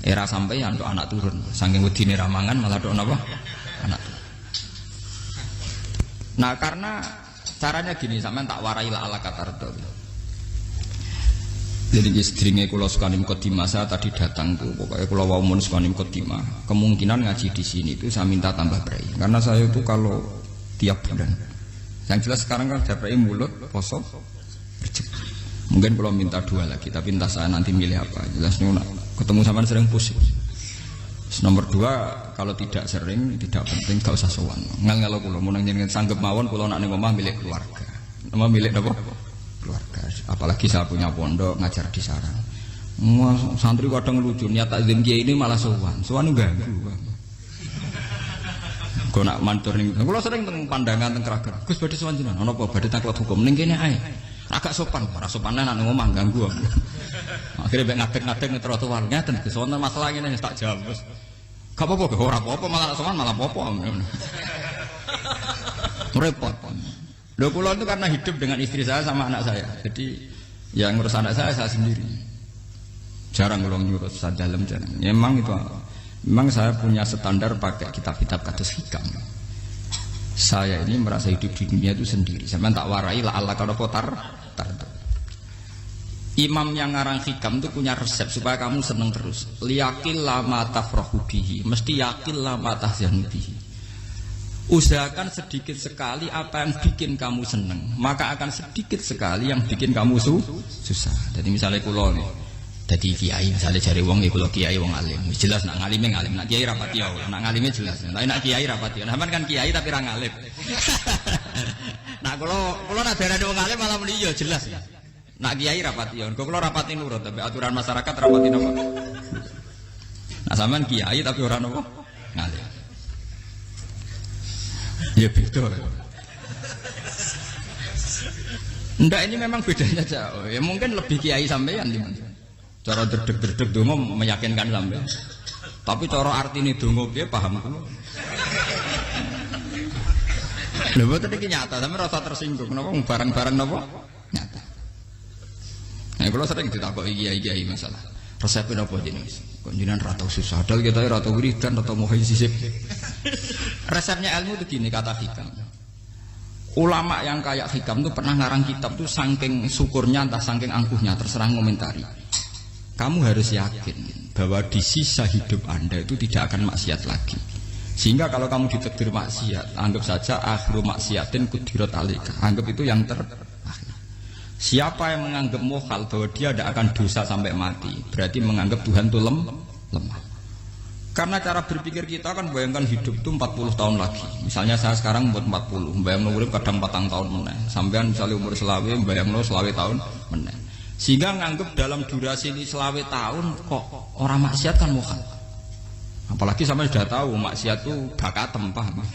Era sampeyan untuk anak turun. Saking wedine ramangan malah tok napa? Anak turun. Nah, karena caranya gini, sampean tak warai la ala katardo. Jadi istrinya kula sukani mukadimah, saya tadi datang tuh pokoknya kula wau mun sukani mukadimah. Kemungkinan ngaji di sini itu saya minta tambah berai. Karena saya itu kalau tiap bulan. Yang jelas sekarang kan berai mulut, poso, rezeki. Mungkin kalau minta 2 lagi, tapi entah saya nanti milih apa. Jelas nih ketemu sama sering pusing. Nomor 2, kalau tidak sering, tidak penting, gak usah sowan. Ngal kula mun njenengan sanggep mawon kula nak ning omah milik keluarga. Nama milik apa? Keluarga. Apalagi saya punya pondok ngajar di sarang. Santri kadang lucu niat takzim kiai ini malah sowan ganggu. Kok nak mantur ning kula sering teng pandangan teng Kragen. Gus badhe sowan jenengan ana apa badhe taklot hukum ning kene ae. Agak sopan, ora sopane nak ning omah ganggu. Akhire mek ngadeg-ngadeg ning trotoar ngaten Gus wonten masalah ngene tak jawab. Gak apa-apa, ora apa-apa malah sowan malah apa-apa. Repot. Loh, kula itu karena hidup dengan istri saya sama anak saya. Jadi yang ngurus anak saya sendiri. Jarang kula ngurus saya dalam jarang. Memang itu memang saya punya standar pakai kitab-kitab kados hikam. Saya ini merasa hidup di dunia itu sendiri. Sampeyan tak warai la Allah kalau potar. Imam yang ngarang hikam itu punya resep supaya kamu seneng terus. Liyakil lama tafrahu bihi, mesti yakil lama tahzanu bihi. Usahakan sedikit sekali apa yang bikin kamu seneng, maka akan sedikit sekali yang bikin kamu susah. Jadi misalnya kulo nih, jadi kiai misalnya cari wong ya kulo kiai wong alim, jelas nak ngalim, nak kiai rapati ya, nak ngalimnya jelas. Tapi nak kiai rapati, nah kan kiai tapi orang alim. Nah kulo nak daerah wong alim malah muni ya jelas. Nak kiai rapati ya, kulo rapati nurut, tapi aturan masyarakat rapati nopo. Nah sampean kiai tapi orang nopo ngalim. Ya beda. Ndak ini memang bedanya jauh. Ya mungkin lebih kiai sampean gimana? Cara derdek-derdek donga meyakinkan sampean. Tapi cara artine donga piye paham kula. Lha boten iki nyata, sampean rasa tersinggung napa barang-barang napa? Nyata. Nah, kula sering ditakoki kiai-kiai masalah. Resepnya apa jenenge? Kok jenengan ra tau susah, dal kita ra tau wiridan, ra tau muhayisip. Resepnya ilmu itu gini kata hikam. Ulama yang kayak hikam itu pernah ngarang kitab tuh saking syukurnya entah saking angkuhnya terserah ngomentari. Kamu harus yakin bahwa di sisa hidup Anda itu tidak akan maksiat lagi. Sehingga kalau kamu ditakdir maksiat, anggap saja akhiru maksiatin kudirat alika. Anggap itu yang terakhir. Siapa yang menganggap mohal bahwa dia tidak akan dosa sampai mati, berarti menganggap Tuhan itu lemah. Karena cara berpikir kita kan bayangkan hidup itu 40 tahun lagi. Misalnya saya sekarang umur 40, bayangkan umur kadang 4 tahun meneh. Sampean misalnya umur selawe, bayangkan selawe tahun meneh. Sehingga nganggap dalam durasi ini selawe tahun kok orang maksiat kan mohal. Apalagi sampai sudah tahu maksiat itu bakatem, paham?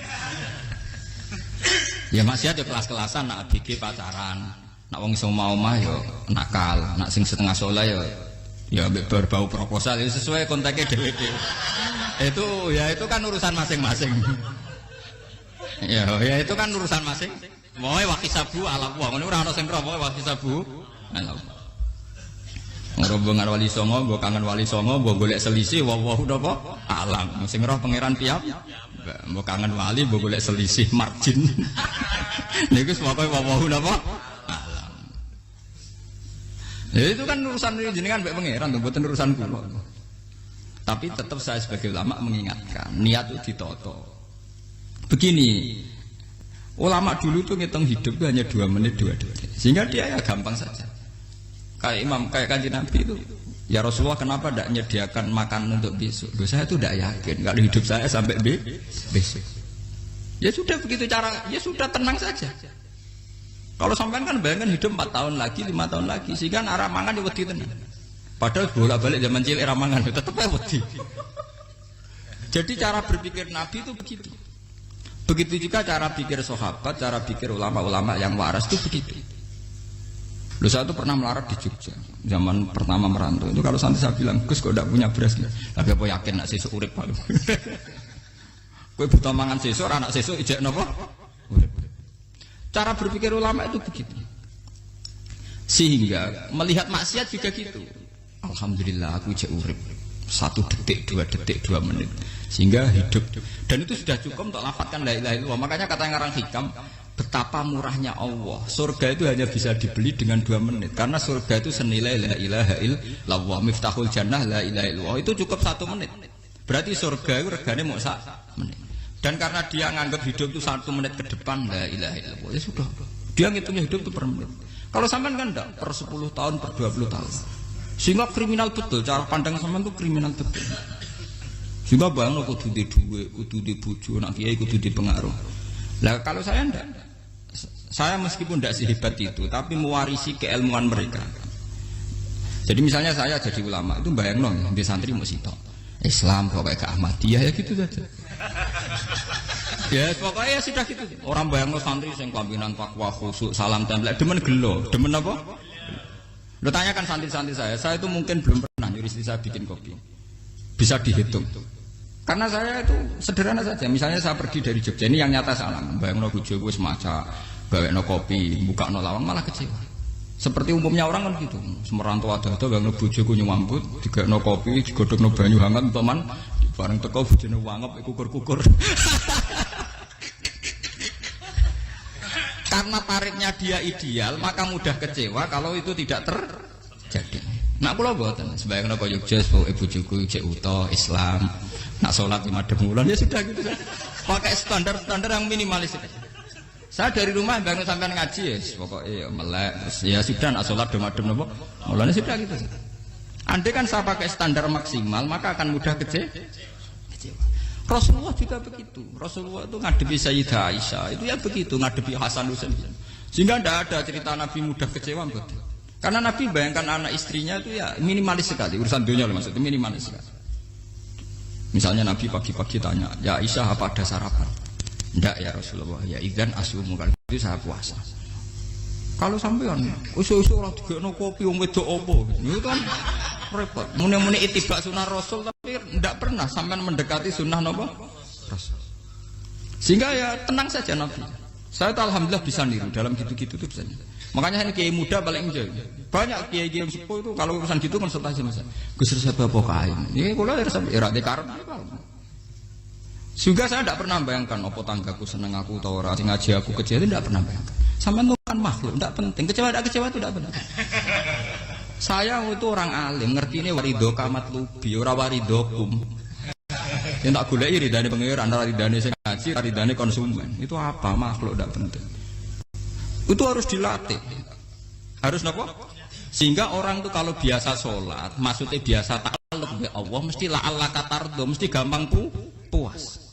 Ya maksiat ya kelas-kelasan, nak bikin pacaran. Nak wong iso mau-mau ya nakal, nak sing setengah soleh ya berbau proposal ya sesuai kontaknya dhewe-dhewe. Itu kan urusan masing-masing. Ya itu kan urusan masing. Moe wakisabu ala wong ngono ora ana sing romo wakisabu. Ala. Ngrobongan wali songo, mbok kangen wali songo, mbok golek selisih wawahu napa? Alam. Sing roh pangeran piyam. Mbok kangen wali, mbok golek selisih margin. Niku pokoke wawahu napa? Ya itu kan urusan jenengan mbek pangeran, mboten urusan kula. Tapi tetap saya sebagai ulama mengingatkan, niat itu ditoto. Begini, ulama dulu tuh ngitung hidup itu hanya 2 menit 2 detik. Sehingga dia ya gampang saja. Kayak imam, kayak kanjeng Nabi itu, ya Rasulullah kenapa tidak menyediakan makan untuk besok? Saya itu tidak yakin kalau hidup saya sampai besok. Ya sudah begitu cara, ya sudah tenang saja. Kalau sampean kan bayangkan hidup 4 tahun lagi, 5 tahun lagi, sehingga arah mangan ya wedi tenan. Padahal bolak-balik zaman cilik arah mangan tetep ae wedi. Jadi cara berpikir Nabi itu begitu. Begitu juga cara pikir sahabat, cara pikir ulama-ulama yang waras itu begitu. Loh, saya itu pernah melarat di Jogja zaman pertama merantau. Itu kalau nanti saya bilang, Gus kok tidak punya beras ya? Tapi apa yakin nak sesuk urip Pak? Kowe buta mangan sesuk, anak sesuk ijek napa? Urip. Cara berpikir ulama itu begitu. Sehingga melihat maksiat juga gitu. Alhamdulillah aku ijek urip. 1 detik, 2 detik, 2 menit, sehingga hidup. Dan itu sudah cukup untuk lafadzkan la ilaha illallah. Makanya kata yang ngarang hikam, betapa murahnya Allah. Surga itu hanya bisa dibeli dengan 2 menit, karena surga itu senilai la ilaha illallah. Miftahul jannah la ilaha illallah, itu cukup 1 menit. Berarti surga itu regane mau 1 menit. Dan karena dia nganggap hidup itu 1 menit ke depan la ilaha illallah, ya sudah. Dia ngitungnya hidup itu per menit. Kalau sampean kan enggak, per 10 tahun, per 20 tahun. Sehingga kriminal betul, cara pandang sampean itu kriminal betul. Sehingga bang kudu di duwe, kudu di bojo, nak kiai kudu di pengaruh. Lah kalau saya enggak. Saya meskipun tidak sehebat itu, tapi mewarisi keilmuan mereka. Jadi misalnya saya jadi ulama, itu bayang dong, di santri musito Islam pokoknya ke Ahmadiyah ya gitu saja. Ya pokoknya ya sudah gitu. Orang bayang no santri yang kelambinan takwa khusyuk salam tempel, demen gelo, demen apa? Lo tanyakan santri-santri saya itu mungkin belum pernah nyuri istri saya bikin kopi. Bisa dihitung. Karena saya itu sederhana saja. Misalnya saya pergi dari Jogja, ini yang nyata saya alami. Bayang no bojoku semaca gawe no kopi, buka no lawang malah kecewa. Seperti umumnya orang kan gitu. Semerantau ada bayang no bojoku nyuambut, digawe no kopi, digodhog no banyu hangat teman, bareng teko bojone wangep kukur-kukur. Karena tarifnya dia ideal, maka mudah kecewa kalau itu tidak terjadi. Nak kula mboten, sebayang napa Jogja ibu juku cek uta Islam, nak salat 5 bulan ya sudah gitu. Pakai standar-standar yang minimalis. Saya dari rumah bangun sampai ngaji ya, pokoknya ya melek, ya sudah nak salat demadem napa, mulane sudah gitu. Andai kan saya pakai standar maksimal, maka akan mudah kecewa. Rasulullah juga begitu. Rasulullah itu ngadepi Sayyidah Aisyah itu ya begitu, ngadepi Hasan Husain. Sehingga tidak ada cerita Nabi mudah kecewa betul. Karena Nabi bayangkan anak istrinya itu ya minimalis sekali, urusan dunia loh maksudnya minimalis sekali. Misalnya Nabi pagi-pagi tanya, ya Aisyah apa ada sarapan? Tidak ya Rasulullah, ya idzan asumu, kalau itu saya puasa. Kalau sampean usul-usul orang digekno kopi wong wedok opo, itu kan repot. Muni-muni itibak sunnah Rasul tapi tidak pernah sampean mendekati sunnah napa Rasul. Sehingga ya tenang saja Nabi. Saya tuh alhamdulillah bisa niru dalam gitu-gitu tuh bisa. Makanya ini kiai muda paling enjoy. Banyak kiai-kiai yang sepuh itu kalau urusan gitu konsultasi sama saya. Gus resep apa kae? Ini kula resep era dekarep. Sehingga saya tidak pernah bayangkan apa tanggaku seneng aku atau ora sing ngaji aku kecewa, tidak pernah bayangkan. Sampean itu kan makhluk, tidak penting. Kecewa tidak kecewa itu tidak penting. Saya itu orang alim, ngerti ini warido kamat lubi, ora waridokum. Yang tak goleki ridane pengiran, antara ridane sing ngaji, ridane konsumen. Itu apa? Makhluk tidak penting. Itu harus dilatih. Harus napa? Sehingga orang itu kalau biasa sholat, maksudnya biasa takluk be Allah, mesti la'alla katardo, mesti gampang puas.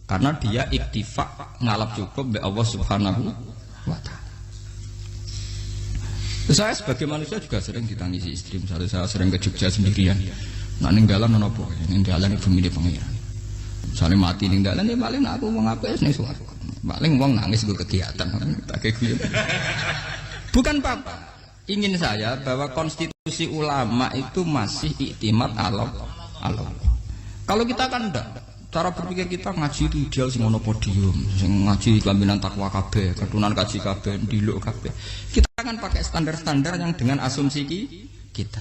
Karena dia iktifak ngalap cukup be Allah Subhanahu wa ta'ala. Saya sebagai manusia juga sering ditangisi istri. Misalnya saya sering ke Jogja sendirian. Nak ninggalan apa? Ninggalan ibu milih pengiran. Misalnya mati ninggalan ya paling aku mau ngapain nih suara. Paling uang nangis gue kegiatan. Bukan apa-apa. Ingin saya bahwa konstitusi ulama itu masih iktimat Allah. Kalau kita kan enggak. Cara berpikir kita ngaji itu ideal sing ono podium, sing ngaji kelambinan takwa kabeh, ketunan kaji kabeh, ndiluk kabeh. Kita akan pakai standar-standar yang dengan asumsi kita.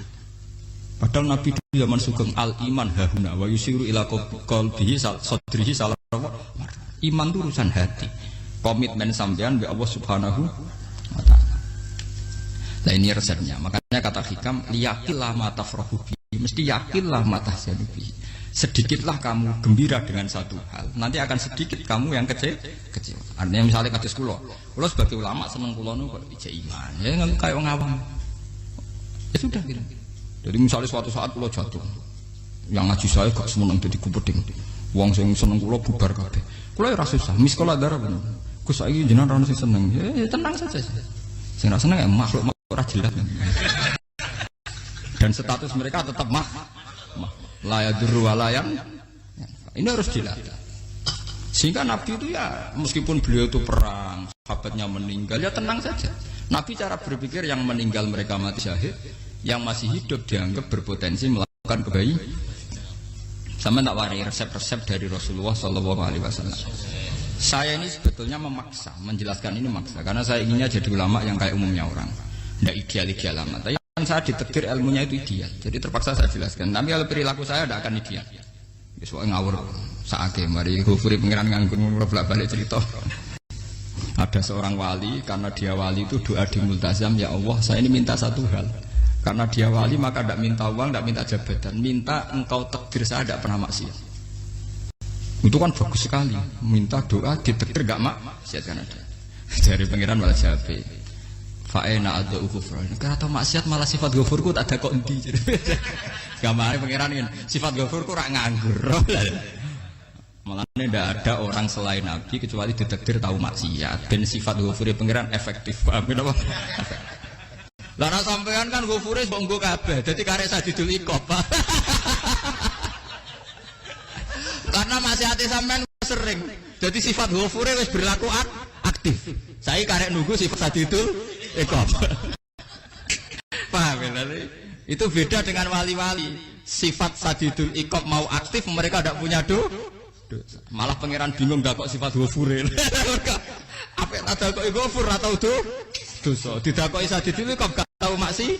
Padahal Nabi di zaman sugeng al iman hahuna wa yusiru ila qalbihi sadrihi salah. Iman itu urusan hati. Komitmen sampean be Allah Subhanahu wa taala. Nah ini resepnya. Makanya kata hikam liyakillah ma tafrahu bi. Mesti yakinlah ma tahzanu bi. Sedikitlah kamu gembira dengan satu hal, nanti akan sedikit kamu yang kecewa. Artinya misalnya kados kula sebagai ulama seneng kula niku kok ijek iman, ya nggak kayak orang awam. Ya sudah gitu. Jadi misalnya suatu saat kula jatuh, yang ngaji saya gak semeneng dadi kupeding. Wong sing seneng kula bubar kabeh. Kula ya ora susah, miskola darah bener. Gus saiki jenengan ora sing seneng. Ya tenang saja. Sing ora seneng ya makhluk ora jelas. Dan status mereka tetap layak durwalayang. Ini harus dilatih. Sehingga Nabi itu ya meskipun beliau itu perang, sahabatnya meninggal ya tenang saja. Nabi cara berpikir yang meninggal mereka mati syahid, yang masih hidup dianggap berpotensi melakukan kebaikan. Sama tak warai resep-resep dari Rasulullah SAW. Saya ini sebetulnya memaksa, menjelaskan ini memaksa karena saya inginnya jadi ulama yang kayak umumnya orang, tidak ideal-ideal amat. saya ditegur ilmunya itu ideal, jadi terpaksa saya jelaskan. Tapi kalau perilaku saya tidak akan ideal. Soalnya ngawur saake mari Ghafuri pengiran nganggur bolak-balik cerita. Ada seorang wali, karena dia wali itu doa di multazam, ya Allah saya ini minta satu hal. Karena dia wali maka tidak minta uang, tidak minta jabatan, minta engkau takdir saya tidak pernah maksiat. Itu kan bagus sekali, minta doa ditakdir gak maksiat kan ada. Dari pengiran malah jawab. Fa'ena ada ukufur. Karena tahu maksiat malah sifat ghafurku tak ada kok endi. Gamane pangeran ini sifat ghafurku rak nganggur. Malah tidak ada orang selain Nabi kecuali ditakdir tahu maksiat. Dan sifat ghafure pangeran efektif. Paham apa? Lah nek sampean kan ghafure mbok nggo kabeh. Dadi karek sadidul iqab. Karena maksiate sampean sering. Jadi sifat ghafure wis berlaku aktif. Saya karek nunggu sifat sadidul iqab. Paham ya? Itu beda dengan wali-wali. Sifat sadidul iqab mau aktif, mereka tidak punya dosa. Malah pangeran bingung gak kok sifat ghafure. Apa ada kok ghafur atau dosa. Tidak kok sadidul iqab gak tahu maksiat.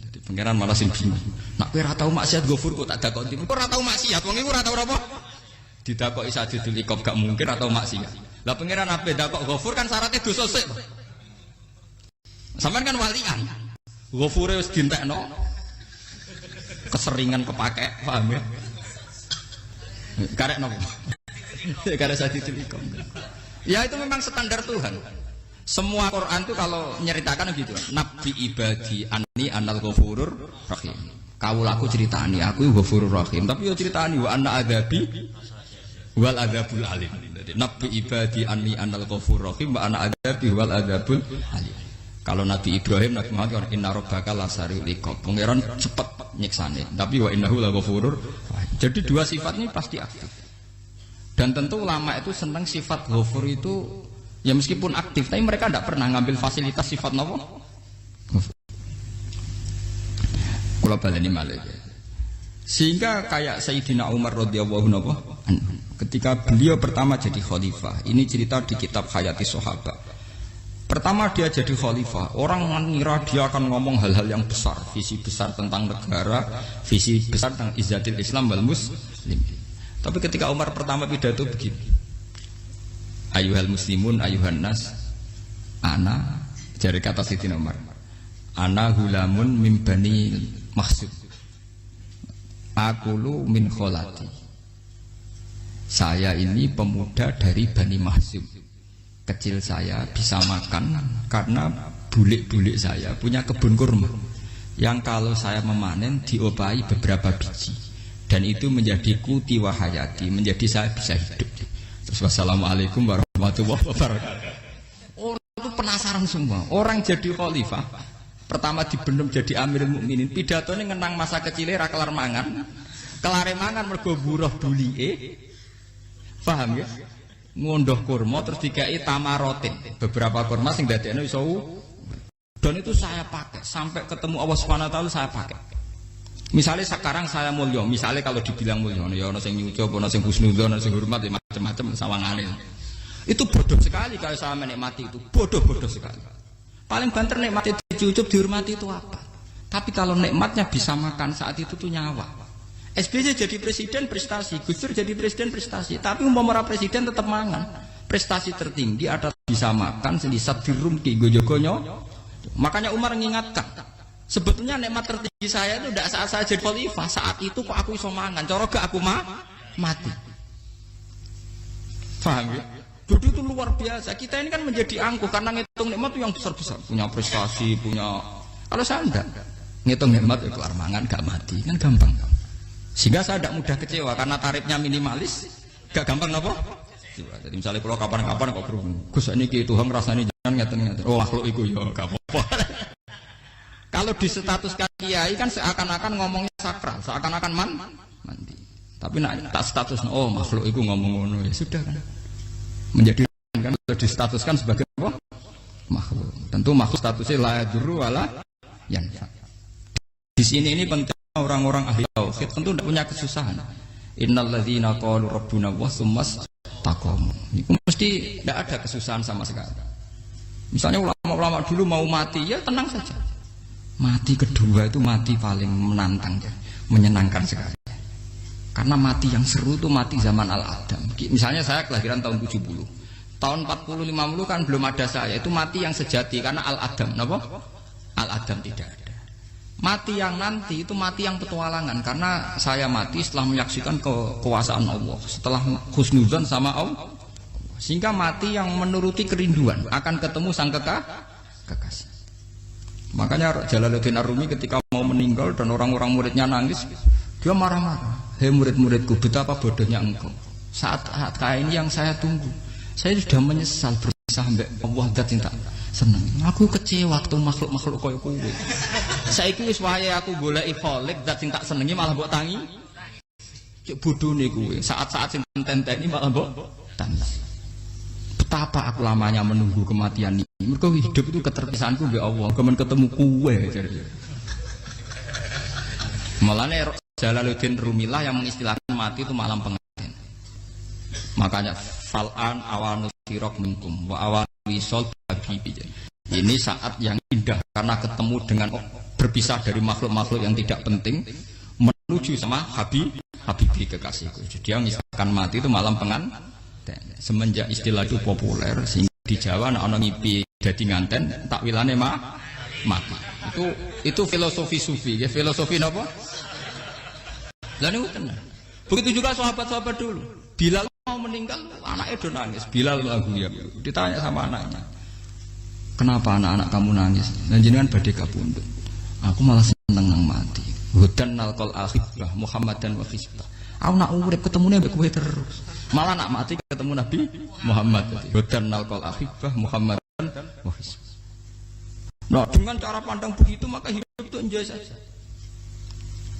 Jadi pangeran malah sing bingung. Nak kowe ora tau maksiat ghafur kok tak dakok ndi. Kok ora tau maksiat, wong iku ora tau apa? Didakoki sadidul iqab gak mungkin atau maksiat. Lah pangeran ape dakok ghafur kan syaratnya dosa sik. Sampean kan walian. Ghafure wis dientekno. Keseringan kepake, paham ya? Karek nopo? Karek sadidul iqab. Ya itu memang standar Tuhan. Semua Quran itu kalau nyeritakan gitu. Nabi ibadi anni anal ghafurur rahim. Kawulaku ceritani aku ghafurur rahim, tapi yo ceritani wa anna adzabi wal adzabul alim. Jadi nabi ibadi anni anal ghafurur rahim wa anna adzabi wal adzabul alim. Kalau Nabi Ibrahim, Nabi Muhammad kan inna rabbaka lasariul iqab. Pangeran cepat nyiksane, tapi wa innahu laghafurur. Jadi dua sifat ini pasti aktif. Dan tentu ulama itu senang sifat ghafur itu ya meskipun aktif, tapi mereka tidak pernah ngambil fasilitas sifat nopo. Kula baleni malih. Sehingga kayak Sayyidina Umar radhiyallahu anhu ketika beliau pertama jadi khalifah, ini cerita di kitab Hayati Sahabat. Pertama dia jadi khalifah, orang mengira dia akan ngomong hal-hal yang besar, visi besar tentang negara, visi besar tentang izzatil Islam wal muslim. Tapi ketika Umar pertama pidato begini, ayuhal muslimun ayuhan nas, ana, dari kata Sayyidina Umar, ana hulamun min bani Mahsud, akulu min kholati. Saya ini pemuda dari Bani Mahsud. Kecil saya bisa makan karena bulik-bulik saya punya kebun kurma yang kalau saya memanen diopahi beberapa biji dan itu menjadi kuti wahayati, menjadi saya bisa hidup. Terus wassalamualaikum warahmatullahi wabarakatuh. Orang itu penasaran semua. Orang jadi khalifah pertama dibendem jadi Amirul Mukminin, pidatonya ngenang masa kecilnya ra kelar mangan, kelare mangan mergo buruh dulike. Paham ya? Ngondoh kurma terus dikai tamarotin, beberapa kurma sing dadekno iso. Dan itu saya pakai sampai ketemu Allah Subhanahu wa taala saya pakai. Misalnya sekarang saya mulya, misalnya kalau dibilang mulya ya ana sing nyucup, ana sing husnudzon, ana sing hormat macam-macam sawangane. Itu bodoh sekali kalau saya menikmati itu, bodoh sekali. Paling banter nikmati dicucup dihormati itu apa? Tapi kalau nikmatnya bisa makan saat itu tuh nyawa. SBY jadi presiden prestasi, Gus Dur jadi presiden prestasi, tapi umpama presiden tetap mangan. Prestasi tertinggi ada bisa makan sendisat dirumki gojogonyo. Makanya Umar mengingatkan, sebetulnya nikmat tertinggi saya itu tidak saat saya jadi khalifah, saat itu kok aku iso mangan, cara gak aku mati. Paham ya? Dulu itu luar biasa. Kita ini kan menjadi angkuh karena ngitung nikmat itu yang besar-besar, punya prestasi, punya. Kalau saya enggak ngitung nikmat itu kelar mangan gak mati, kan gampang. Sehingga saya tidak mudah kecewa karena tarifnya minimalis, gak gampang apa? Jadi misalnya kalau kapan-kapan kok berhubung, Gus ini Tuhan rasanya jangan ngeten-ngeten. Oh makhluk itu ya gak apa-apa. Kalau distatuskan kiai kan seakan-akan ngomongnya sakral, seakan-akan mandi. Tapi nak tak status, oh makhluk itu ngomong-ngomong ya sudah kan. Menjadi kan sudah distatuskan sebagai apa? Makhluk. Tentu makhluk statusnya la yadurru wala yanfa. Di sini ini penting. Orang-orang ahli tauhid tentu tidak punya kesusahan. Innalladzina qalu rabbuna wa tsummas taqamu. Itu mesti tidak ada kesusahan sama sekali. Misalnya ulama-ulama dulu mau mati ya tenang saja. Mati kedua itu mati paling menantang, menyenangkan sekali. Karena mati yang seru itu mati zaman Al-Adam. Misalnya saya kelahiran tahun 70. Tahun 40-50 kan belum ada saya. Itu mati yang sejati karena Al-Adam. Kenapa? Al-Adam tidak ada. Mati yang nanti itu mati yang petualangan. Karena saya mati setelah menyaksikan kekuasaan Allah. Setelah husnuzan sama Allah. Sehingga mati yang menuruti kerinduan. Akan ketemu sang kekasih. Makanya Jalaluddin Ar-Rumi ketika mau meninggal dan orang-orang muridnya nangis, dia marah-marah. Hei murid-muridku, betapa bodohnya engkau. Saat kayak ini yang saya tunggu. Saya sudah menyesal berpisah sampai Allah dat cinta seneng. Aku kecewa waktu makhluk-makhluk koyo kowe. Saiki wis wayahe aku goleki kholik dat cinta senengi malah mbok tangi. Cek bodone kowe. Saat-saat sing tenteni malah mbok tangi. Betapa aku lamanya menunggu kematian ini. Mergo hidup itu keterpisahanku mbek Allah. Kemen ketemu kowe. Malane Jalaluddin Rumilah yang mengistilahkan mati itu malam pengantin. Makanya fal'an awanu sirok minkum wa awanu wisol habibi. Ini saat yang indah karena ketemu dengan berpisah dari makhluk-makhluk yang tidak penting menuju sama habibi kekasihku. Jadi dia mengistilahkan mati itu malam pengantin. Semenjak istilah itu populer sehingga di Jawa ana ngipi dadi nganten takwilane mati. Itu filosofi sufi, ya filosofi napa? Lah niku tenan. Begitu juga sahabat-sahabat dulu. Bilal mau meninggal, anaknya udah nangis. Bilal lagu ya. Ditanya sama anaknya, kenapa anak-anak kamu nangis? Dan jenengan badhe kapundhut. Aku malah seneng nang mati. Hudan nalqal akhibah Muhammadan wa hizbah. Aku nak urip ketemune mbek kowe terus. Malah nak mati ketemu Nabi Muhammad. Hudan nalqal akhibah Muhammadan wa hizbah. Nah, dengan cara pandang begitu maka hidup itu enjoy saja.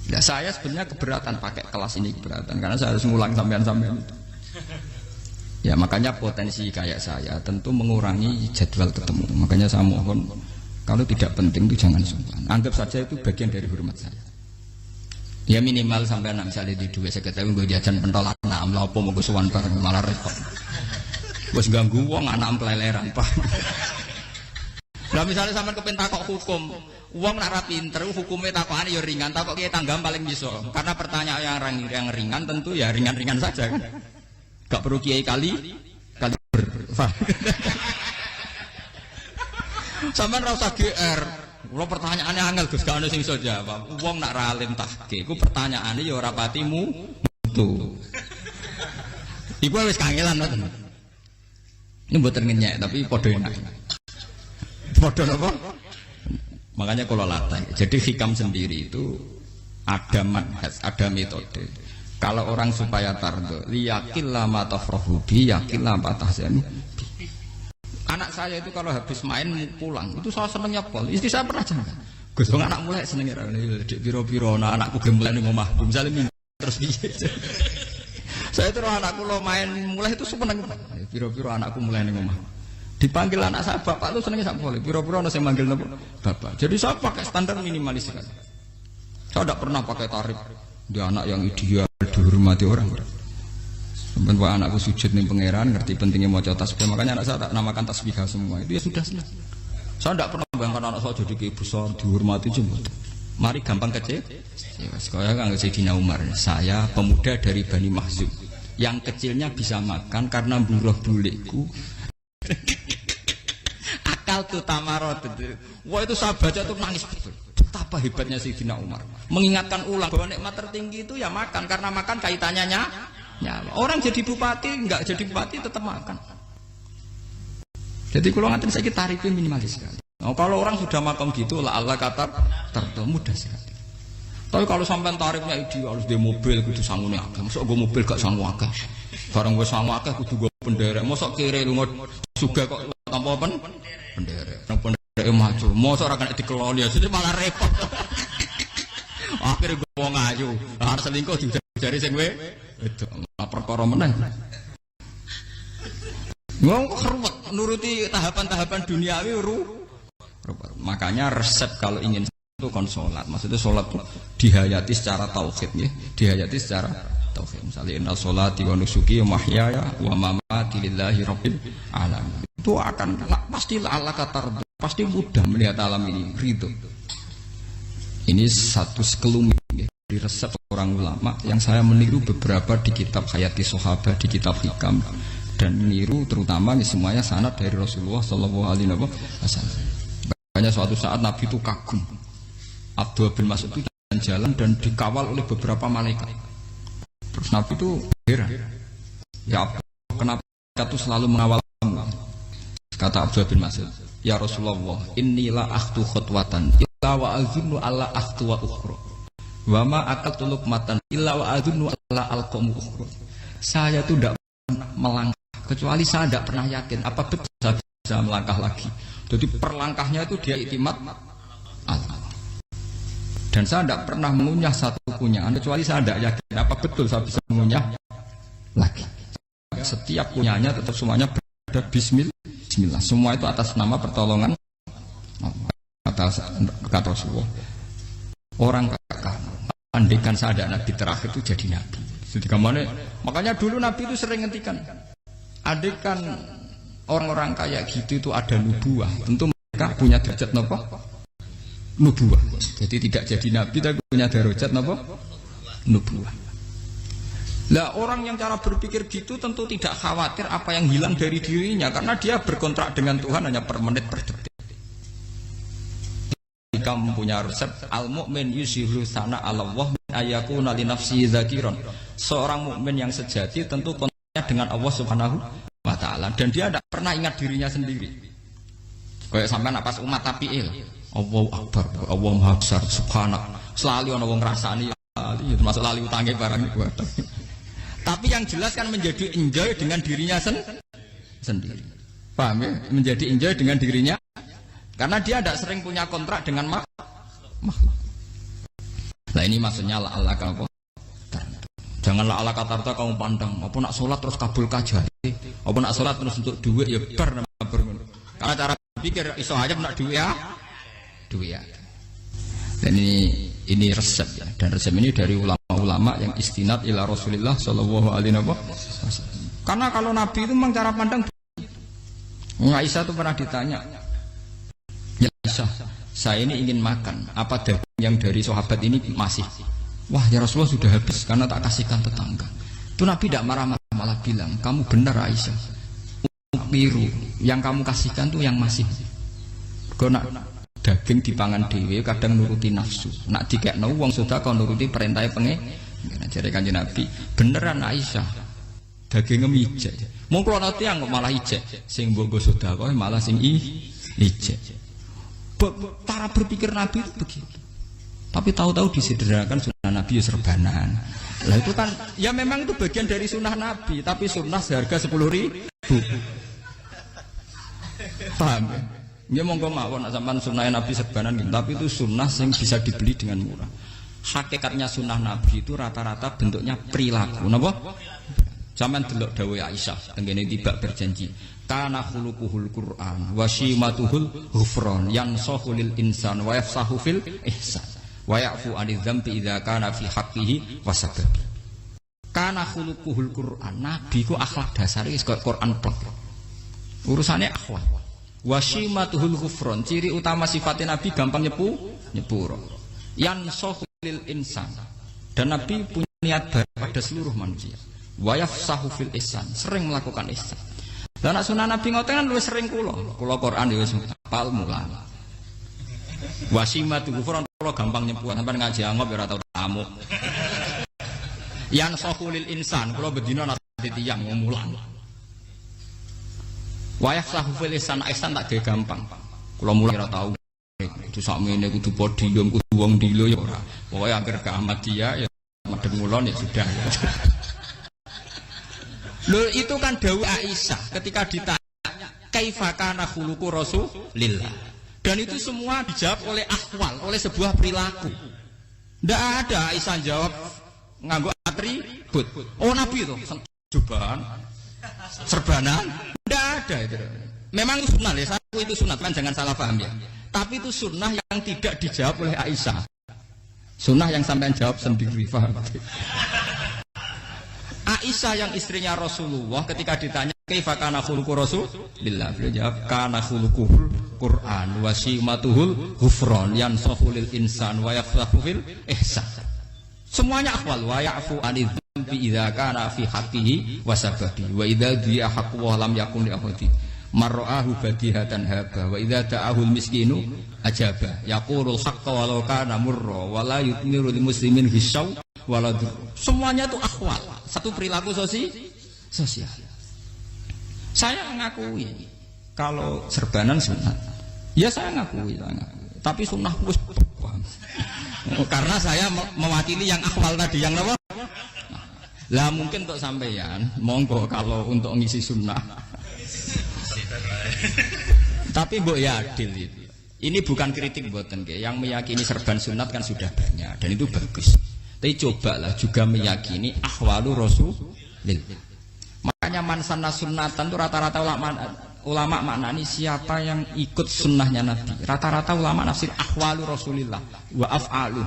Ya saya sebenarnya keberatan pakai kelas ini, keberatan karena saya harus ngulang sampean-sampean itu. Ya makanya potensi kayak saya tentu mengurangi jadwal ketemu. Makanya saya mohon kalau tidak penting itu jangan sungkan. Anggap saja itu bagian dari hormat saya. Ya minimal sampean misalnya di dua sekretari gue jajan pentolan enam lah apa mau gue suwan bareng malah repot. Bos ganggu wong anak peleleran pak. Nah misalnya sampean kepen takok hukum. Uang nak rapi pinter, hukumnya takokan ya ringan, takok kiai tanggam paling bisa. Karena pertanyaan yang ringan tentu ya ringan-ringan saja. Gak perlu kiai kali ber. Sampean ra usah GR. Kula pertanyaannya angel Gus, gak ono sing iso jawab. Uang nak ra alim tahke, iku pertanyaane ya ora patimu mutu. Iku wis kangelan ngoten. Ini mboten ngenyek tapi padha enak. Padha napa? Makanya kalau latih, jadi hikam sendiri itu ada manhaj, ada metode. Kalau orang supaya tardo, liyakillah ma tafrahubi, yakillah ma tahzanu. Anak saya itu kalau habis main pulang, itu saya senengnya pol. Istri saya pernah jangan. Gus, anak mulai senengnya dek piro-piro, anakku gemulai nih ngomah, misalnya minggu terus biasa. Saya itu anakku lo main mulai itu seneng. Piro-piro anakku mulai nih ngomah. Dipanggil anak saya bapak itu senengnya sak boleh. Piro-piro ana sing manggil bapak. Jadi saya pakai standar minimalis sekali. Saya tidak pernah pakai tarif dia anak yang ideal dihormati orang. Sampai anakku sujud nih pangeran, ngerti pentingnya mau tasbih. Makanya anak saya tak namakan tasbih semua. Itu ya sudah selesai. Saya tidak pernah bayangkan anak saya jadi kayak besar dihormati cuma. Mari gampang kecil. Sekolah kan Sayyidina Umar. Saya pemuda dari Bani Mahzum. Yang kecilnya bisa makan karena buruh bulikku. Akal tuh tamarot itu. Wah itu saya baca tuh nangis betul. Betapa hebatnya Sayyidina Umar. Mengingatkan ulang bahwa nikmat tertinggi itu ya makan, karena makan kaitannya nyawa. Orang jadi bupati, enggak jadi bupati tetap makan. Jadi kalau ngatain saya tarifnya minimalis sekali. Nah, kalau orang sudah makan gitu, lah Allah kata mudah sekali. Tapi kalau sampai tarifnya ideal, harus dia mobil kudu sangune akeh. Mosok gue mobil gak sanggup akeh. Barang gue sanggup akeh kudu gue penderek. Mosok kiri lu juga kok tanpa penderek. Nang penderek maju. Mosok ora kena dikeloni ya, jadi malah repot. Akhirnya gue wong ayu. Arep selingkuh dijari sing we itu perkara meneh. Wong keruwet nuruti tahapan-tahapan duniawi makanya resep kalau ingin itu kon sholat, maksudnya sholat itu dihayati secara tauhid ya, dihayati secara tauhid. Misalnya innal sholati wa nusuki wa mahyaya wa mamati lillahi rabbil alamin. Itu akan pasti Allah katar, pasti mudah melihat alam ini ridho. Ini satu sekelumit dari resep orang ulama yang saya meniru beberapa di kitab Hayati Sahabat, di kitab Hikam, dan meniru terutama semuanya sanad dari Rasulullah Shallallahu Alaihi Wasallam. Makanya suatu saat Nabi itu kagum. Abdullah bin Mas'ud itu jalan dan dikawal oleh beberapa malaikat. Terus Nabi itu heran. Ya kenapa kita tuh selalu mengawal kamu? Kata Abdullah bin Mas'ud, ya Rasulullah, inilah akhtu khutwatan illa wa azunnu alla akhtu wa ukhra wa ma akaltu luqmatan illa wa azunnu alla alqamu ukhra. Saya tuh tidak pernah melangkah kecuali saya tidak pernah yakin apa betul saya bisa melangkah lagi. Jadi perlangkahnya itu dia iktimat Allah. Dan saya tidak pernah mengunyah satu kunyahan kecuali saya tidak yakin apa betul saya bisa mengunyah lagi. Setiap kunyahnya tetap semuanya berada Bismillah. Semua itu atas nama pertolongan kata Rasulullah. Orang kakak andikan saya ada nabi terakhir itu jadi nabi. Jadi kemana? Makanya dulu nabi itu sering ngentikan. Andikan orang-orang kayak gitu itu ada nubuah. Tentu mereka punya derajat apa? Nubuah. Jadi tidak jadi nabi tapi punya derajat apa? Nubuah. Lah orang yang cara berpikir gitu tentu tidak khawatir apa yang hilang dari dirinya karena dia berkontrak dengan Tuhan hanya per menit per detik. Jika mempunyai resep al-mu'min yusiru sana Allah min ayakuna li nafsi dzakiron. Seorang mukmin yang sejati tentu kontraknya dengan Allah Subhanahu wa taala dan dia tidak pernah ingat dirinya sendiri. Kayak sampean pas umat tapiil, Allahu Akbar, Allah Maha Besar, subhanak. Selalu ana wong ngrasani termasuk lali utange barang niku. Tapi yang jelas kan menjadi enjoy dengan dirinya sendiri. Paham ya? Menjadi enjoy dengan dirinya karena dia tidak sering punya kontrak dengan makhluk. Nah ini maksudnya Allah apa? Janganlah Allah kata kamu pandang. Apa nak sholat terus kabul kajah. Apa nak sholat terus untuk duit ya bar. Karena cara pikir iso aja nak duit ya. Dan ini resep ya. Dan resep ini dari ulama-ulama yang istinad ila Rasulillah Shallallahu Alaihi Wasallam. Karena kalau Nabi itu memang cara pandang. Aisyah itu pernah ditanya, ya Aisyah, saya ini ingin makan. Apa daging yang dari sahabat ini masih? Wah ya Rasulullah sudah habis karena tak kasihkan tetangga. Itu Nabi tidak marah-marah malah bilang, kamu benar Aisyah. Biru yang kamu kasihkan tuh yang masih. Karena daging dipangan dewe kadang nuruti nafsu. Nak dikekno wong sedekah nuruti perintah pengen. Jare Kanjeng Nabi, beneran Aisyah. Dagingnya ijek. Mung kula nanti yang malah ijek. Sing mbok sedekah malah sing ijek. Cara berpikir Nabi itu begitu. Tapi tahu-tahu disederhanakan sunnah Nabi serbanan. Lah itu kan ya memang itu bagian dari sunnah Nabi, tapi sunnah seharga 10.000. Paham ya? Dia monggo mawon sampean sunnah Nabi serbanan gitu, tapi itu sunnah yang bisa dibeli dengan murah. Hakikatnya sunnah Nabi itu rata-rata bentuknya perilaku. Napa? Sampeyan delok dawuh Aisyah tengene tibak berjanji. Kana khuluquhul Qur'an wa shimatuhul ghufran yansahu lil insan wa yafsahu fil ihsan wa ya'fu 'anil dzambi idza kana fi haqqihi wa sababi. Kana khuluquhul Qur'an. Nabi ku akhlak dasare wis kaya Quran plek. Urusane akhlak. Wasimatuhul ghufron, ciri utama sifatnya Nabi gampang nyepuro. Yansahu lil insan. Dan Nabi punya niat baik pada seluruh manusia. Wa yafsahu fil ihsan, sering melakukan ihsan. Dan sunnah Nabi ngoten kan luwih sering kula Quran ya wis hafal mulang. Wasimatuhul ghufron kula gampang nyepuro, sampeyan ngaji angop ya ora tau tamu. Yansahu lil insan, kula bedina nate tiyang mulang. Wayah sahu filisan ihsan tak gawe gampang. Kula mulai ora tau. Kudu sakmene kudu podium kudu wong dilo ya ora. Pokoke anggere ke Ahmadiyah ya madhep ngulon ya sudah. Lho itu kan dawuh Aisyah ketika ditanya kaifa kana khuluqu Rasulillah. Dan itu semua dijawab oleh ahwal, oleh sebuah perilaku. Ndak ada Aisyah jawab nganggo atribut. Oh Nabi itu jubahan serbanan. Tidak ada itu. Memang itu sunnah ya, saya itu sunnah kan jangan salah paham ya. Tapi itu sunnah yang tidak dijawab oleh Aisyah. Sunnah yang sampean jawab sendiri, paham? Aisyah yang istrinya Rasulullah ketika ditanya kaifa kana khuluqu Rasulillah, beliau jawab kana khuluquhul Quran wa simatuhul ghufran yansahu lil insan wa yafsahu fil ihsan. Semuanya akhwal wa ya'fu anidz dzambi idza kana fi haqqihi wa sababi wa idza diya haqqu wa lam yakun li ahadi marra'ahu badihatan haba wa idza ta'ahul miskinu ajaba yaqulul haqqa walau kana murra wa la yutmiru lil muslimin hisaw wala dur. Semuanya itu akhwal, satu perilaku sosial. Saya mengakui kalau serbanan sunat. Ya saya ngakui. Tapi sunnah wis karena saya mewakili yang akhwal tadi yang apa? Lah mungkin untuk sampeyan, monggo kalau untuk ngisi sunnah. Tapi mbok ya adil itu. Ini bukan kritik mboten nggih. Yang meyakini serban sunat kan sudah banyak dan itu bagus. Tapi cobalah juga meyakini ahwalu rasulil. Makanya mansana sunnatan itu rata-rata ulama maknani siapa yang ikut sunnahnya Nabi. Rata-rata ulama nafsir ahwalu rasulillah wa af'alu.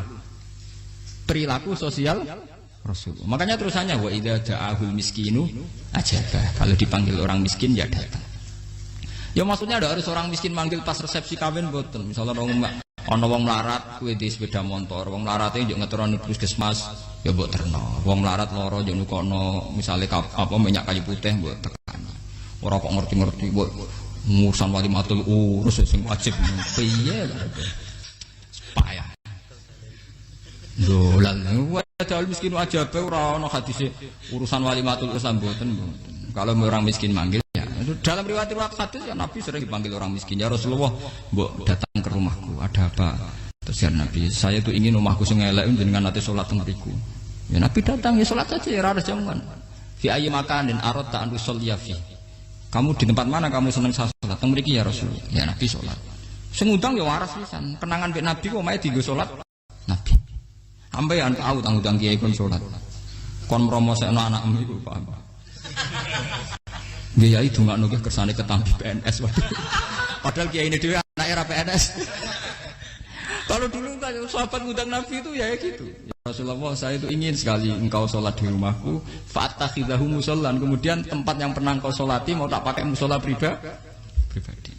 Perilaku sosial Rasul. Makanya terusannya wa idza ja'ahul miskinu ajabah. Kalau dipanggil orang miskin ya datang. Ya maksudnya ada harus orang miskin manggil pas resepsi kawin boten. Misalnya ana wong melarat kuwi di sepeda motor, wong mlarate njuk ngeteroni puskesmas ya mbok terno. Wong melarat lara njuk nukono misale apa minyak kayu putih mbok tekani. Ora kok ngerti-ngerti mbok ngurusan walimatul urus sing wajib piye lho. Payah. Dolan padahal miskin aja bae ora ana hadise urusan walimatul urus mboten. Kalau orang miskin manggil ya. Dalam riwayat hadis ya Nabi sering dipanggil orang miskin. Ya Rasulullah, mbok datang ke rumahku, ada apa? Terus ya Nabi, saya tuh ingin rumahku sing elek jenengan nate salat teng mriku. Ya Nabi datang ya salat saja ya ora jaman. Fi ayyi makanin aradta an tusalliya fi. Kamu di tempat mana kamu seneng salat? Teng mriki ya Rasul. Ya Nabi salat. Sing ngundang ya waras pisan. Kenangan mek Nabi kok mae dienggo salat Nabi. Sampeyan tahu tanggung kiai kon salat. Kon mromosekno anakmu iku paham. Kiai dongakno ki kersane ketambi PNS waduh. Padahal kiai ini dhewe anak era PNS. Kalau dulu kan sahabat ngundang Nabi itu ya gitu. Ya Rasulullah, saya itu ingin sekali engkau sholat di rumahku, fa'atakhidahu musallan. Kemudian tempat yang pernah engkau sholati mau tak pakai musola pribadi.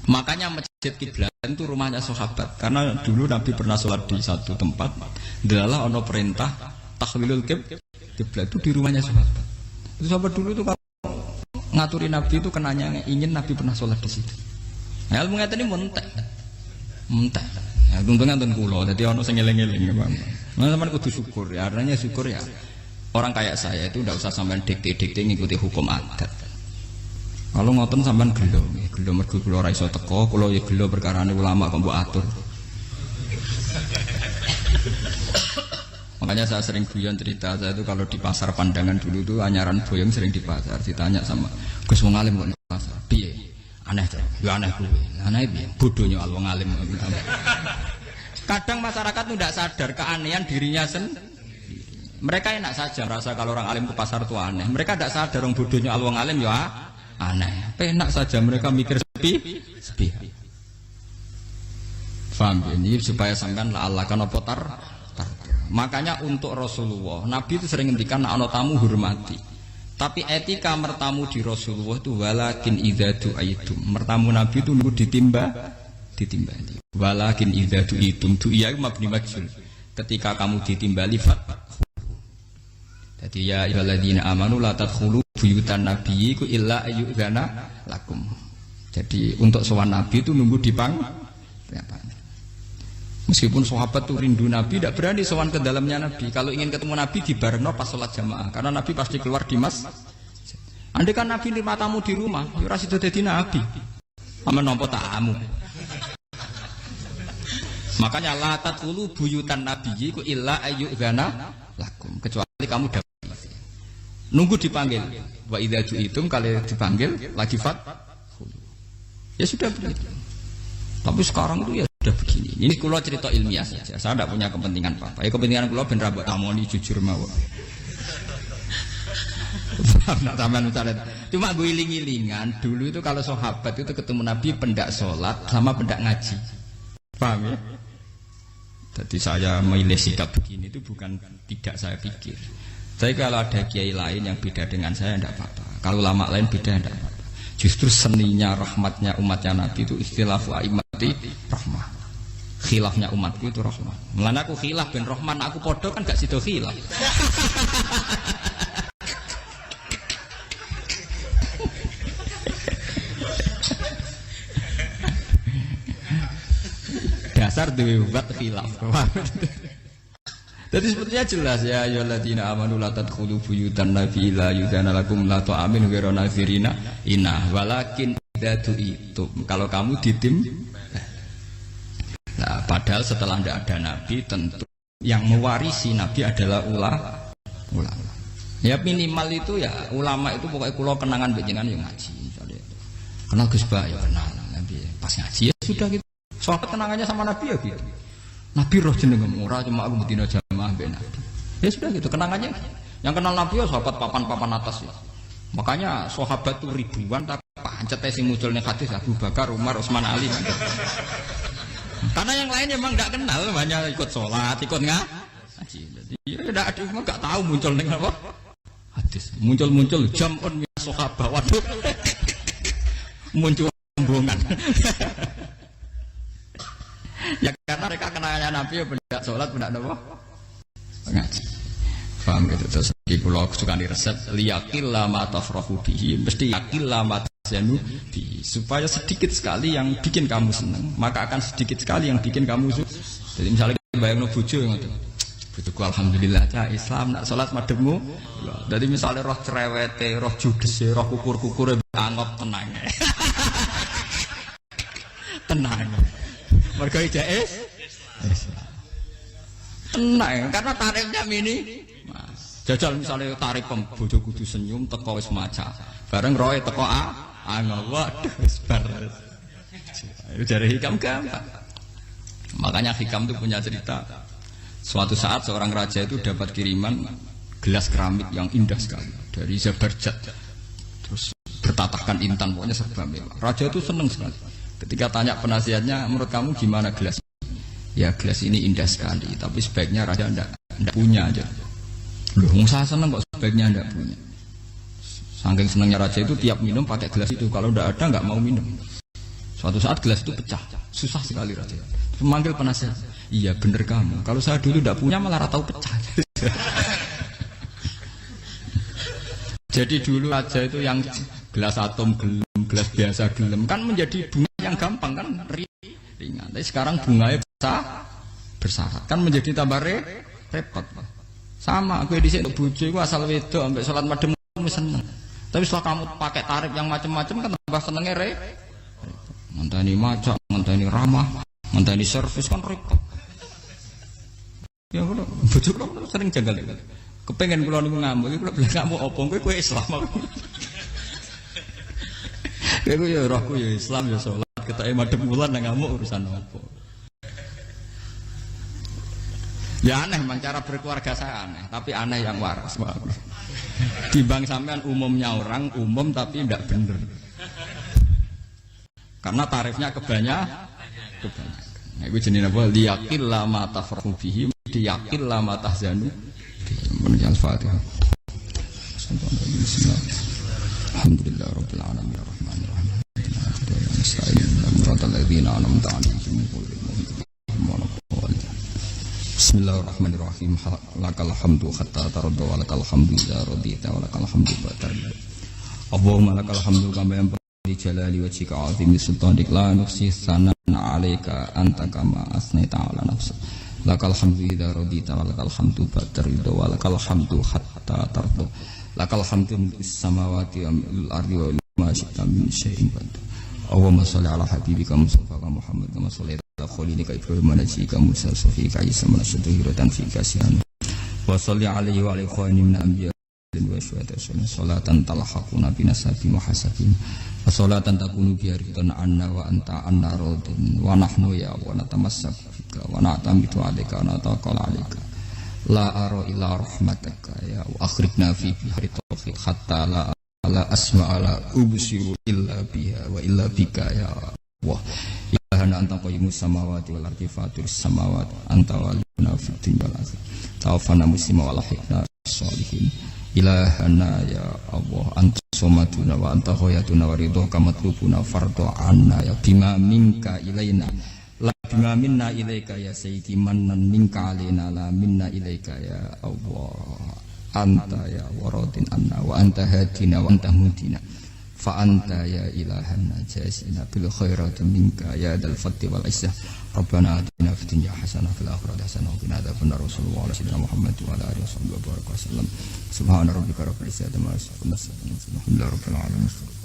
Makanya masjid kiblat itu rumahnya sahabat. Karena dulu Nabi pernah sholat di satu tempat. Adalah ono perintah tahlilul kiblat itu di rumahnya sahabat. Itu sahabat dulu itu kalau ngaturin Nabi itu kenanya ingin Nabi pernah sholat di situ. Nah, ilmu ngeten ini mentek. Ya, untungnya nonton kulo, jadi ono sing eling-eling, Bang. Nah, sampean kudu syukur ya. Artinya syukur ya. Orang kayak saya itu tidak usah sampean dikte-dikte ngikuti hukum adat. Kalau ngoten sampean gelo mergo kula ora iso teko, kula ya gelo perkarane ulama kok mbok atur. Makanya saya sering guyon cerita saya itu kalau di pasar Pandangan dulu tuh anyaran boyong sering di pasar ditanya sama Gus wong alim kok di pasar piye aneh tuh ya aneh kuwi aneh piye bodohnya wong alim. Kadang masyarakat tuh tidak sadar keanehan dirinya sendiri. Mereka enak saja merasa kalau orang alim ke pasar itu aneh. Mereka tidak sadar orang bodohnya wong alim ya aneh. Enak saja mereka mikir sepi. Paham ini supaya sampean la Allah kan apa tar. Makanya untuk Rasulullah, Nabi itu sering ngendikan ana tamu hormati. Tapi etika mertamu di Rasulullah itu walakin idza du'aitum. Mertamu Nabi itu nunggu ditimbali. Walakin idza du'itum du'iya mabni majhul. Ketika kamu ditimbali fat. Jadi ya ayyuhalladzina amanu la tadkhulu buyutan nabiyyi illa ayyudzana lakum. Jadi untuk sowan Nabi itu nunggu dipang. Meskipun sahabat tuh rindu Nabi, tidak berani sowan ke dalamnya Nabi. Kalau ingin ketemu Nabi di barengno pas sholat jamaah, karena Nabi pasti keluar di mas. Andai kan Nabi nerima tamu di rumah, ya ora sida dadi Nabi. Amen nampa tamu. Makanya la tadkhulu buyutan nabiyyi ku illa ayyudzana lakum. Kecuali kamu dapat nunggu dipanggil. Wa idza ju'itum kalau dipanggil lagi fat. Ya sudah begitu. Tapi sekarang itu ya sudah begini. Ini kalau cerita ilmiah saja. Saya tidak punya kepentingan apa-apa. Ya kepentingan kalau ben rabot tamoni jujur mawon. Cuma gue iling-ilingan dulu itu kalau sahabat itu ketemu Nabi pendak sholat sama pendak ngaji. Paham ya? Jadi saya memilih sikap begini itu bukan tidak saya pikir. Tapi kalau ada kiai lain yang beda dengan saya tidak apa-apa. Kalau ulama lain beda tidak apa-apa. Justru seninya rahmatnya umatnya Nabi itu istilahu aimati rahmah. Khilafnya umatku itu rahmah. Mulane aku khilaf ben rahman aku podo kan gak sido khilaf. Dasar duwe buat khilaf. Jadi sebetulnya jelas ya ayyuhalladzina amanu la tadkhulu buyutan nabi la yudana lakum la tu'aminu ghairu nazirina inna walakin idza itu kalau kamu ditim. Nah, padahal setelah tidak ada nabi tentu yang mewarisi nabi adalah ulama. Ya minimal itu ya ulama itu pokoknya kulo kenangan benjengan yang ngaji misalnya. Kenal Gus Ba ya kenal nabi pas ngaji ya sudah gitu. Soal kenangannya sama nabi ya gitu. Nabi roh jenengem ora cuma aku bedina jamaah mbek Nabi. Ya sudah gitu kenangannya. Yang kenal Nabi ya sahabat papan-papan atas ya. Makanya sahabat tuh ribuan tapi pancet sing muncul ning hadis Abu Bakar, Umar, Utsman, Ali. Karena yang lain memang enggak kenal, hanya ikut sholat, ikut ngaji. Jadi ya enggak ada memang enggak tahu muncul ning apa? Hadis. Muncul-muncul jamun min sahabat. Waduh. Muncul rombongan. Ya karena mereka kenalnya Nabi ya benda sholat benda apa? Ngaji. Paham gitu terus iki kula suka di resep liyaqil lama tafrahu bihi mesti yaqil lama tazanu bihi supaya sedikit sekali yang bikin kamu senang maka akan sedikit sekali yang bikin kamu jadi misalnya bayangno bojo ngoten. Bojoku alhamdulillah cah Islam nak sholat madhepmu. Jadi misalnya roh cerewete, roh judese, roh kukur-kukure angop tenang. Tenang. Mergo ijazah tenang karena tarifnya mini jajal misalnya tarif bojo kudu senyum teko wis maca bareng roe teko waduh wis bar dari hikam gampang makanya hikam itu punya cerita suatu saat seorang raja itu dapat kiriman gelas keramik yang indah sekali dari Zabarjat terus bertatahkan intan pokoknya serba mewah raja itu seneng sekali. Ketika tanya penasihatnya, menurut kamu gimana gelas? Ya gelas ini indah sekali, tapi sebaiknya raja ndak punya aja. Loh, saya seneng kok sebaiknya ndak punya. Saking senangnya raja itu tiap minum pakai gelas itu, kalau ndak ada nggak mau minum. Suatu saat gelas itu pecah, susah sekali raja. Memanggil penasihat, iya bener kamu. Kalau saya dulu ndak punya malah tahu pecah. Jadi dulu raja itu yang gelas atom gelem, gelas biasa gelem kan menjadi bunga yang gampang kan ringan. Tapi sekarang bunganya bersyarat kan menjadi tambah repot. Sama aku di sini bojo iku asal wedok sampai salat madhem seneng. Tapi setelah kamu pakai tarif yang macam-macam kan tambah senenge ngenteni macak, ngenteni ramah, ngenteni servis kan repot. Ya kula bojo kula sering janggal. Kepengen kula niku ngamuk, kula bilang ngamuk opo kowe Islam aku. Kowe ya rohku ya Islam ya salat ketoke madhep wulan nang ngamuk urusan opo. Ya aneh memang cara berkeluarga saya aneh, tapi aneh yang waras. Timbang sampean umumnya orang umum tapi tidak bener. Karena tarifnya kebanyakan. Nah, itu jenis apa? Liyaqil lama tafrahu bihi, liyaqil lama tahzanu. Menjal Fatihah. Alhamdulillah rabbil alamin arrahmanir rahim. Bismillahirrahmanirrahim. Lakal hamdu hatta tarda wa lakal hamdu idza radita wa lakal hamdu ba'da. Allahumma lakal hamdu kama yanbaghi li jalali wajhika 'azimi sultanik la nuhsi sanan 'alaika anta kama asnaita 'ala nafsik. Lakal hamdu idza radita wa lakal hamdu ba'da ridha wa lakal hamdu hatta tarda. Lakal hamdu fis samawati wal ardi wa ma syi'ta min syai'in ba'd. Allahumma shalli ala habibika Mustafa Muhammad kama shallaita ala khalilika Ibrahim wa najika Musa sofika Isa manasyaduhi dan fi kasihan wa shalli alaihi wa alihi khawani min anbiya dan wa syuhada salatan talhaquna bi nasabi muhasabin wa salatan takunu bi ridwan anna wa anta anna radin wa nahnu ya wa natamassak bika wa na'tamitu alaika wa nataqal alaika la ara illa rahmataka ya wa akhribna fi bihari taufiq hatta la asma'ala ubsiru illa biha wa illa bika ya Allah ilahana anta qayyimus samawati wal ardi fatir samawati anta waliyuna fid dunya wal akhirah tawaffana muslima wa lahikna sholihin ilahana ya Allah anta somatuna wa anta khayatuna wa ridhoka matlubuna fardo anna ya bima minka ilaina la bima minna ilaika ya sayyidi mannan minka alaina la minna ilaika ya Allah anta ya waradin anna wa anta hadina wa anta mudina fa anta ya ilahana jasina bil khairati minka ya dal fadli wal izzah rabbana atina fid dunya hasanah fil akhirati hasanah wa qina adzabannar rasulullah sayyidina Muhammad wa ala alihi wasallam subhana rabbika rabbil izzati amma yasifun alhamdulillahi rabbil alamin.